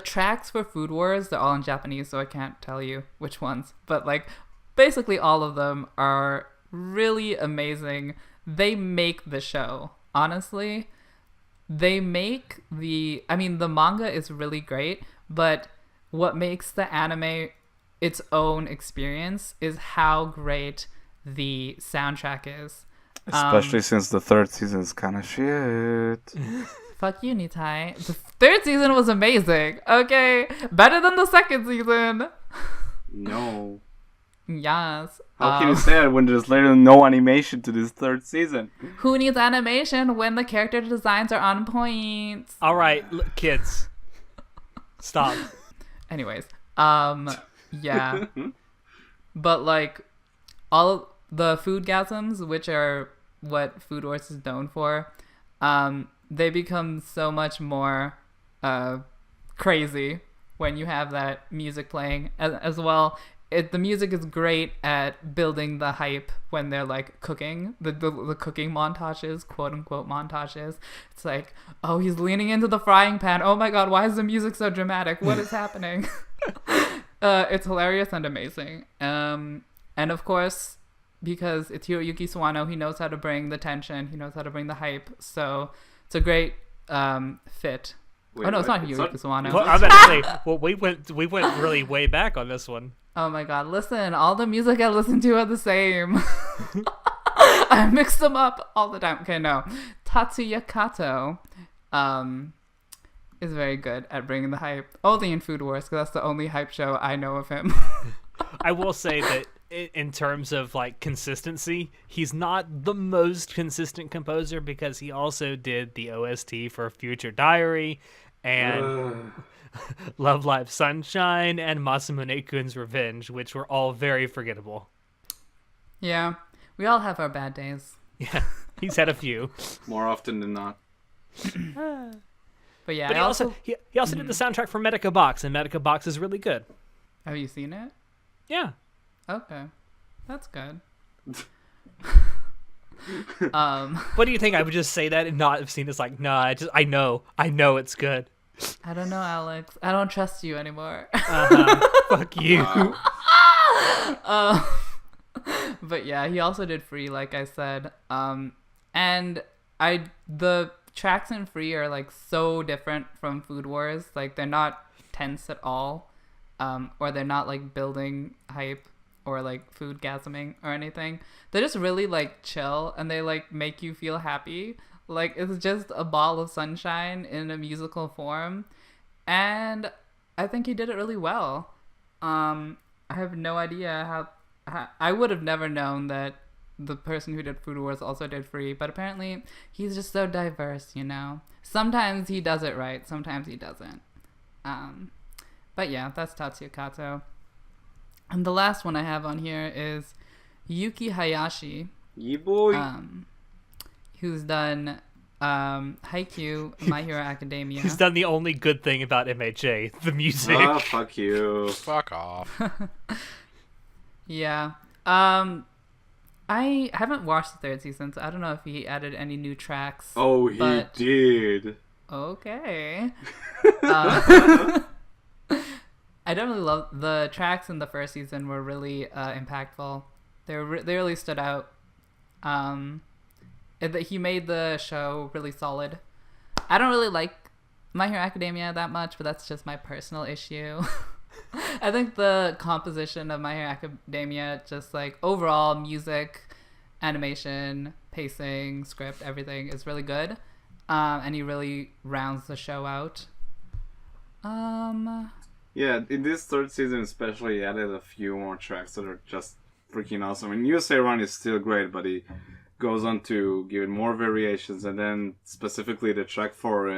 tracks for Food Wars, they're all in Japanese, so I can't tell you which ones. But like, basically all of them are really amazing. They make the show, honestly. The manga is really great, but what makes the anime its own experience is how great the soundtrack is. Especially since the third season is kind of shit. Fuck you, Nitai. The third season was amazing. Okay, better than the second season. No. Yes. How can you say that when there's literally no animation to this third season? Who needs animation when the character designs are on point? All right, kids. Stop. Anyways, yeah. But like all the foodgasms, which are what Food Wars is known for, they become so much more crazy when you have that music playing as well. The music is great at building the hype when they're like cooking, the cooking montages, quote unquote montages. It's like, oh, he's leaning into the frying pan. Oh my god, why is the music so dramatic? What is happening? It's hilarious and amazing. And of course, because it's Hiroyuki Sawano, he knows how to bring the tension, he knows how to bring the hype. So it's a great fit. Wait, it's not Hiroyuki Sawano. Well, I'm about to say, well, we went really way back on this one. Oh my god, listen, all the music I listen to are the same. I mix them up all the time. Okay, no. Tatsuya Kato is very good at bringing the hype. Only in Food Wars, because that's the only hype show I know of him. I will say that in terms of like consistency, he's not the most consistent composer because he also did the OST for Future Diary and Love Live Sunshine and Masamune-kun's Revenge, which were all very forgettable. Yeah, we all have our bad days. Yeah, he's had a few. More often than not. But yeah, But he also did the soundtrack for Medica Box, and Medica Box is really good. Have you seen it? Yeah. Okay, that's good. What do you think? I would just say that and not have seen this. Like, nah, I know it's good. I don't know, Alex. I don't trust you anymore. Fuck you. Wow. But yeah, he also did Free, like I said. And the tracks in Free are like so different from Food Wars. Like they're not tense at all, or they're not like building hype or like food gasming or anything. They're just really like chill, and they like make you feel happy. Like it's just a ball of sunshine in a musical form, and I think he did it really well. I have no idea how I would have never known that the person who did Food Wars also did Free, but apparently he's just so diverse, you know. Sometimes he does it right, sometimes he doesn't. But yeah, that's Tatsuya Kato. And the last one I have on here is Yuki Hayashi. Yeah, boy. Who's done Haikyuu, My Hero Academia. He's done the only good thing about MHA, the music. Oh, fuck you. Fuck off. Yeah. I haven't watched the third season, so I don't know if he added any new tracks. Oh, he did. Okay. I definitely love the tracks in the first season. Were really impactful. They really stood out. He made the show really solid. I don't really like My Hero Academia that much, but that's just my personal issue. I think the composition of My Hero Academia, just like overall music, animation, pacing, script, everything is really good. And he really rounds the show out. Yeah, in this third season especially, he added a few more tracks that are just freaking awesome. And USA Run is still great, but he goes on to give it more variations, and then specifically the track for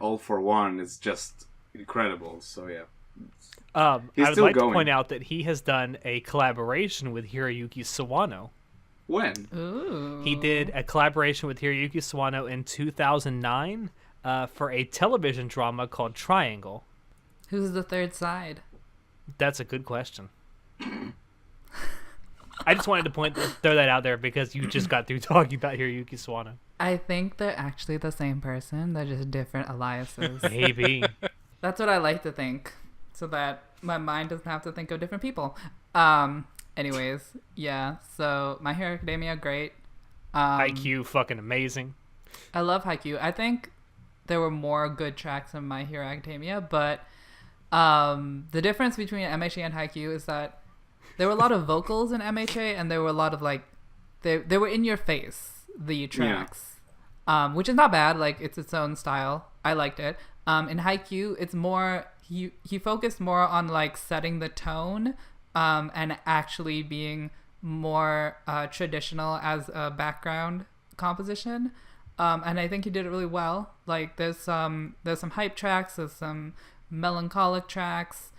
All for One is just incredible. So yeah. I would like going. to point out that he has done a collaboration with Hiroyuki Sawano. When? Ooh. He did a collaboration with Hiroyuki Sawano in 2009 for a television drama called Triangle. Who's the third side? That's a good question. I just wanted to throw that out there because you just got through talking about Hiroyuki Sawano. I think they're actually the same person. They're just different aliases. Maybe. That's what I like to think, so that my mind doesn't have to think of different people. Anyways, yeah. So My Hero Academia, great. IQ, fucking amazing. I love Haikyuu. I think there were more good tracks in My Hero Academia, but the difference between MHA and Haikyuu is that there were a lot of vocals in MHA, and there were a lot of like they were in your face, the tracks, which is not bad. Like it's its own style. I liked it. In Haikyuu, it's more he focused more on like setting the tone, and actually being more traditional as a background composition. And I think he did it really well. Like there's some hype tracks, there's some melancholic tracks,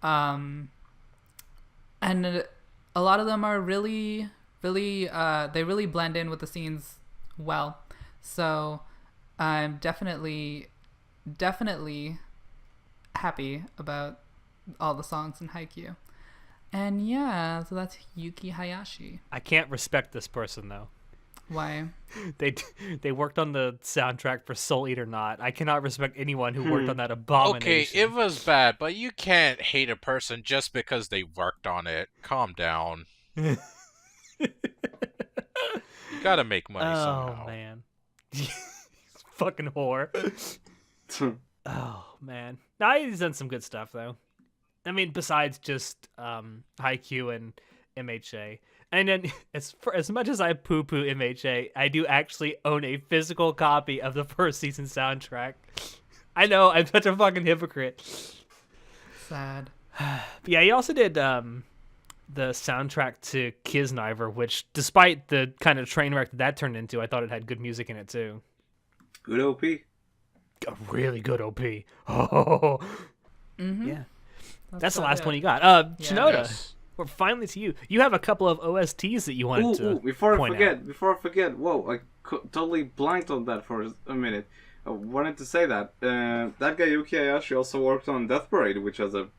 and a lot of them are really they really blend in with the scenes well. So I'm definitely happy about all the songs in Haikyuu. And yeah, so that's Yuki Hayashi. I can't respect this person though. Why? They worked on the soundtrack for Soul Eat or Not. I cannot respect anyone who worked on that abomination. Okay, it was bad, but you can't hate a person just because they worked on it. Calm down. You gotta make money somehow. Oh man. Fucking whore. Oh man. Nah, he's done some good stuff though. I mean, besides just Haikyuu and MHA. And then, as much as I poo-poo MHA, I do actually own a physical copy of the first season soundtrack. I know, I'm such a fucking hypocrite. Sad. But yeah, he also did the soundtrack to Kisniver, which, despite the kind of train wreck that turned into, I thought it had good music in it too. Good OP. A really good OP. Oh, Mm-hmm. yeah. That's the about last it. one you got. Yeah. Shinoda, Yes. we're finally to you. You have a couple of OSTs that you wanted to Before I point forget, whoa, I totally blanked on that for a minute. I wanted to say that. That guy Yuki Hayashi also worked on Death Parade, which has a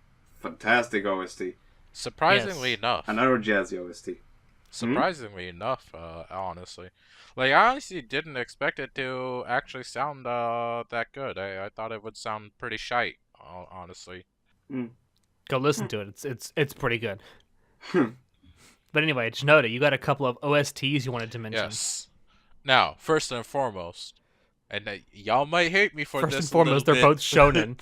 fantastic OST. Surprisingly enough. Another jazzy OST. Surprisingly enough, honestly. Like, I honestly didn't expect it to actually sound that good. I thought it would sound pretty shite, honestly. Mm. Go listen to it. It's pretty good. But anyway, Shinoda, you got a couple of OSTs you wanted to mention. Yes. Now, first and foremost, and y'all might hate me for First this and foremost, a they're little both shonen.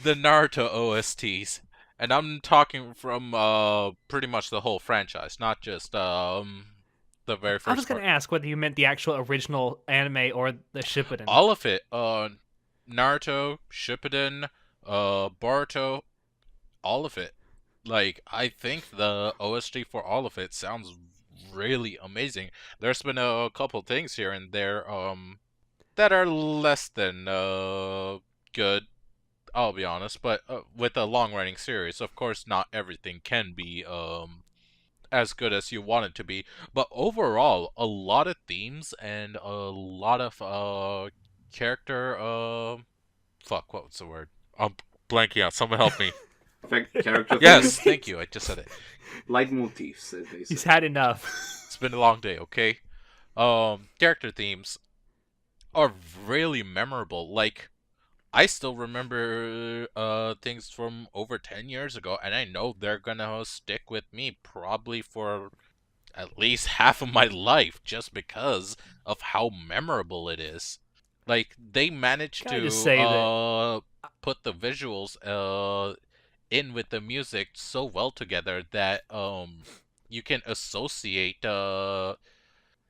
the Naruto OSTs. And I'm talking from pretty much the whole franchise, not just the very first I was going to ask whether you meant the actual original anime or the Shippuden. All of it. Naruto, Shippuden, Boruto, all of it. Like, I think the OST for all of it sounds really amazing. There's been a couple things here and there that are less than good, I'll be honest, but with a long-running series, of course, not everything can be as good as you want it to be. But overall, a lot of themes and a lot of character. Fuck, what's the word? I'm blanking out. Someone help me. Character Yes, thank you. I just said it. Leitmotifs, as they say. He's had enough. It's been a long day. Okay. Character themes are really memorable. Like, I still remember things from over 10 years ago, and I know they're gonna stick with me probably for at least half of my life just because of how memorable it is. Like, they managed Can I to just say that put the visuals in with the music so well together that you can associate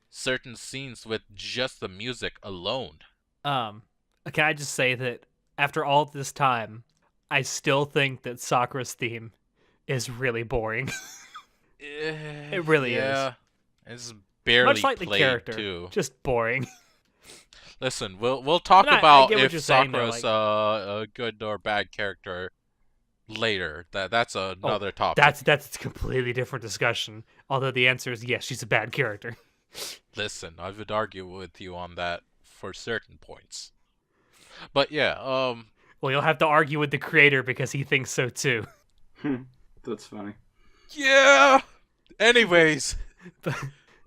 certain scenes with just the music alone. Can I just say that after all this time, I still think that Sakura's theme is really boring. It really is. It's barely Much like the played character, too. just boring. Listen, we'll talk I about get what if you're saying, though, Sakura's a good or bad character later. That's another topic. That's a completely different discussion. Although the answer is yes, she's a bad character. Listen, I would argue with you on that for certain points. But yeah, Well, you'll have to argue with the creator because he thinks so too. That's funny. yeah. Anyways,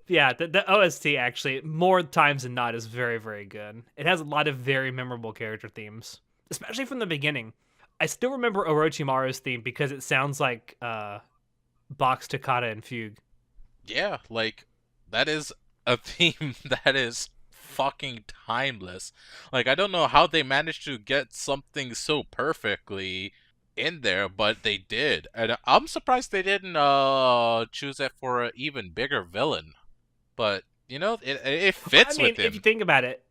Yeah, the OST actually, more times than not, is very, very good. It has a lot of very memorable character themes, especially from the beginning. I still remember Orochimaru's theme because it sounds like Box Toccata and Fugue. yeah, like, that is a theme that is fucking timeless. Like, I don't know how they managed to get something so perfectly in there, but they did. And I'm surprised they didn't choose it for an even bigger villain. But, you know, it fits with him. If you think about it,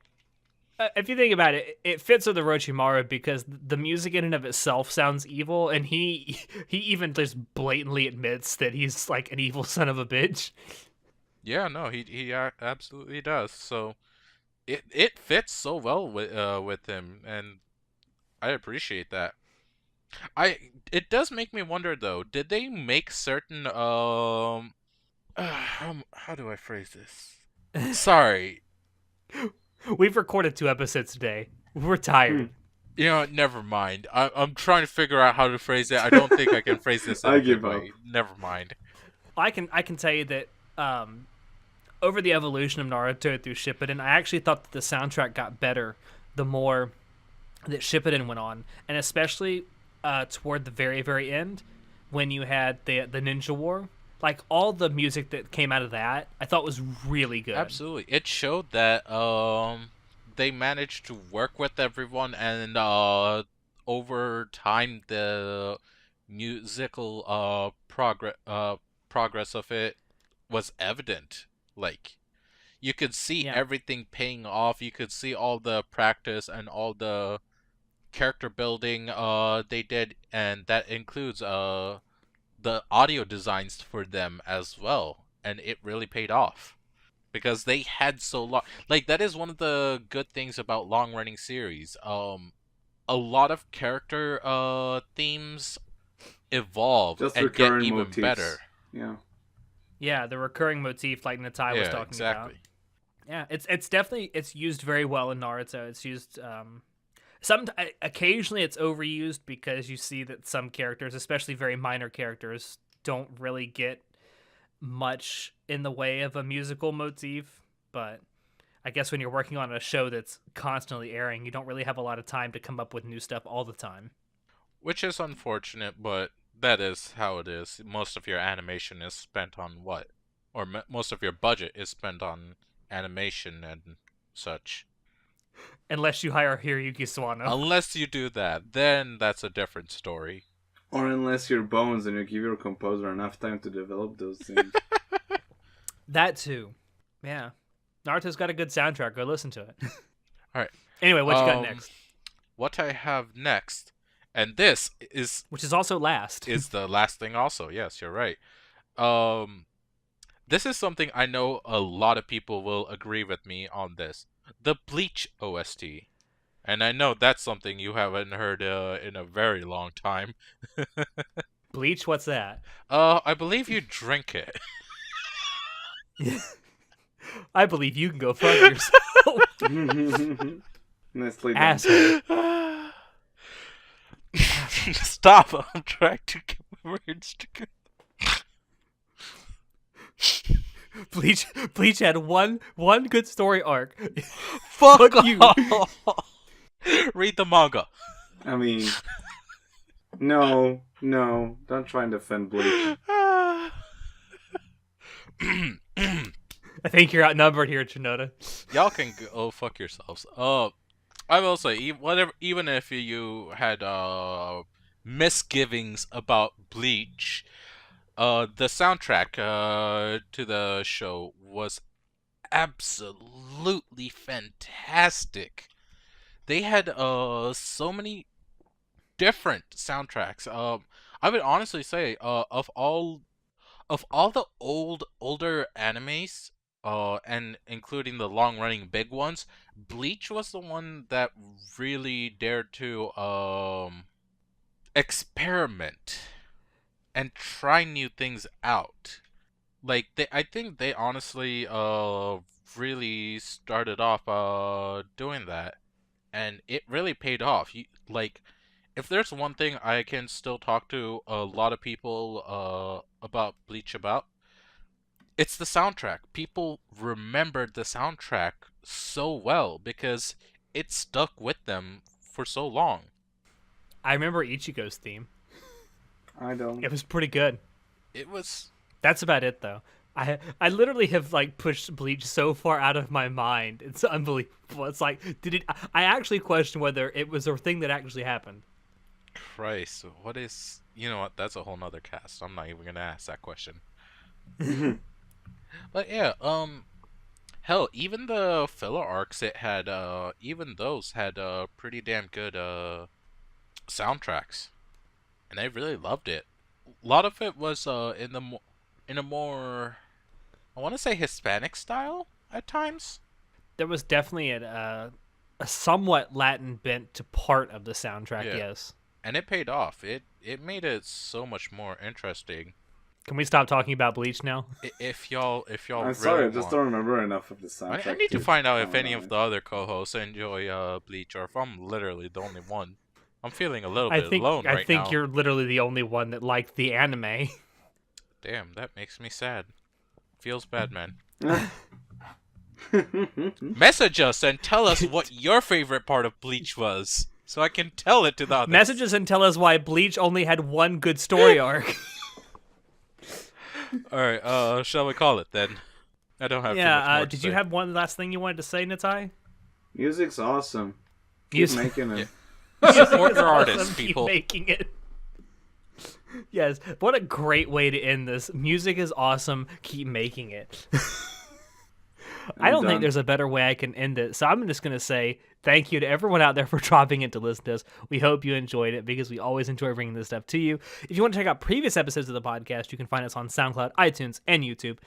it fits with Orochimaru because the music in and of itself sounds evil, and he even just blatantly admits that he's like an evil son of a bitch. Yeah, no, he absolutely does. So it fits so well with him, and I appreciate that. It does make me wonder though. Did they make certain how do I phrase this? Sorry. We've recorded 2 episodes today. We're tired. You know, never mind. I'm trying to figure out how to phrase it. I don't think I can phrase this in I a give good up. way. Never mind. I can tell you that over the evolution of Naruto through Shippuden, I actually thought that the soundtrack got better the more that Shippuden went on, and especially toward the very, very end when you had the Ninja War. Like, all the music that came out of that, I thought was really good. Absolutely. It showed that they managed to work with everyone, and over time the musical progress of it was evident. Like, you could see Yeah. everything paying off. You could see all the practice and all the character building they did, and that includes the audio designs for them as well, and it really paid off because they had so long. Like that is one of the good things about long running series. A lot of character themes evolve Just and get recurring even motifs. better. Yeah. Yeah, the recurring motif like Natai was talking about. Yeah, it's definitely it's used very well in Naruto. It's used occasionally it's overused because you see that some characters, especially very minor characters, don't really get much in the way of a musical motif, but I guess when you're working on a show that's constantly airing, you don't really have a lot of time to come up with new stuff all the time. Which is unfortunate, but that is how it is. Most of your animation is spent on what? Or most of your budget is spent on animation and such. Unless you hire Hiroyuki Sawano. Unless you do that, then that's a different story. Or unless you're Bones and you give your composer enough time to develop those things. That too. Yeah. Naruto's got a good soundtrack. Go listen to it. Alright. Anyway, what you got next? What I have next, and this is... Which is also last. Is the last thing also. Yes, you're right. This is something I know a lot of people will agree with me on this. The Bleach OST. And I know that's something you haven't heard in a very long time. Bleach? What's that? I believe you drink it. I believe you can go fuck yourself. Nicely done. Asshole. Stop! I'm trying to get my words together. Bleach had one good story arc. Fuck you! Read the manga. I mean, no, don't try and defend Bleach. I think you're outnumbered here, Chinoda. Y'all can go fuck yourselves. I will say, even if you had misgivings about Bleach, the soundtrack to the show was absolutely fantastic. They had so many different soundtracks. I would honestly say of all the older animes, and including the long-running big ones, Bleach was the one that really dared to experiment and try new things out. Like I think they honestly really started off doing that, and it really paid off. Like, if there's one thing I can still talk to a lot of people about Bleach about, it's the soundtrack. People remembered the soundtrack so well because it stuck with them for so long. I remember Ichigo's theme. I don't. It was pretty good. It was... That's about it, though. I literally have like pushed Bleach so far out of my mind. It's unbelievable. It's like, I actually question whether it was a thing that actually happened. Christ, what is... You know what? That's a whole nother cast. I'm not even gonna ask that question. But yeah, hell, even the filler arcs it had, even those had pretty damn good soundtracks, and I really loved it. A lot of it was in a more, I want to say, Hispanic style at times. There was definitely a somewhat Latin bent to part of the soundtrack, Yeah. yes. And it paid off. It made it so much more interesting. Can we stop talking about Bleach now? If y'all I'm really sorry, I just want. don't remember enough of the soundtrack. I need to find out if any of the other co-hosts enjoy Bleach, or if I'm literally the only one. I'm feeling a little bit alone right now. I think you're literally the only one that liked the anime. Damn, that makes me sad. Feels bad, man. Message us and tell us what your favorite part of Bleach was, so I can tell it to the others. Message us and tell us why Bleach only had one good story arc. Alright, shall we call it then? I don't have too much more to did say. you have one last thing you wanted to say, Natai? Music's awesome. Keep making it. Support your artists, Keep people. making it. Yes, what a great way to end this. Music is awesome. Keep making it. I don't think there's a better way I can end it. So I'm just going to say thank you to everyone out there for dropping in to listen to us. We hope you enjoyed it because we always enjoy bringing this stuff to you. If you want to check out previous episodes of the podcast, you can find us on SoundCloud, iTunes, and YouTube.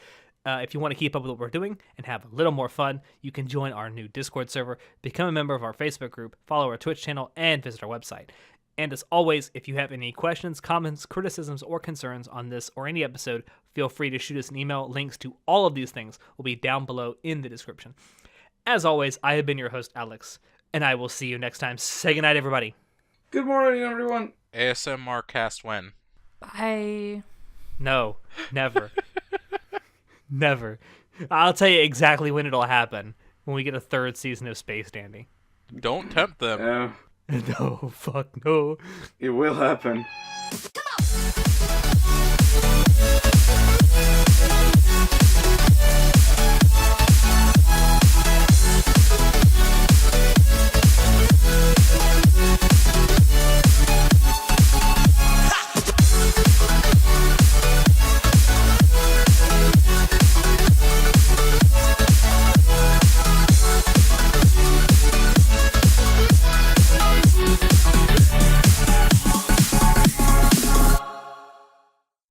If you want to keep up with what we're doing and have a little more fun, you can join our new Discord server, become a member of our Facebook group, follow our Twitch channel, and visit our website. And as always, if you have any questions, comments, criticisms, or concerns on this or any episode, feel free to shoot us an email. Links to all of these things will be down below in the description. As always, I have been your host, Alex, and I will see you next time. Say goodnight, everybody. Good morning, everyone. ASMR cast when? Bye. No, never. Never. I'll tell you exactly when it'll happen. When we get a 3rd season of Space Dandy. Don't tempt them. No, fuck no. It will happen. Come on.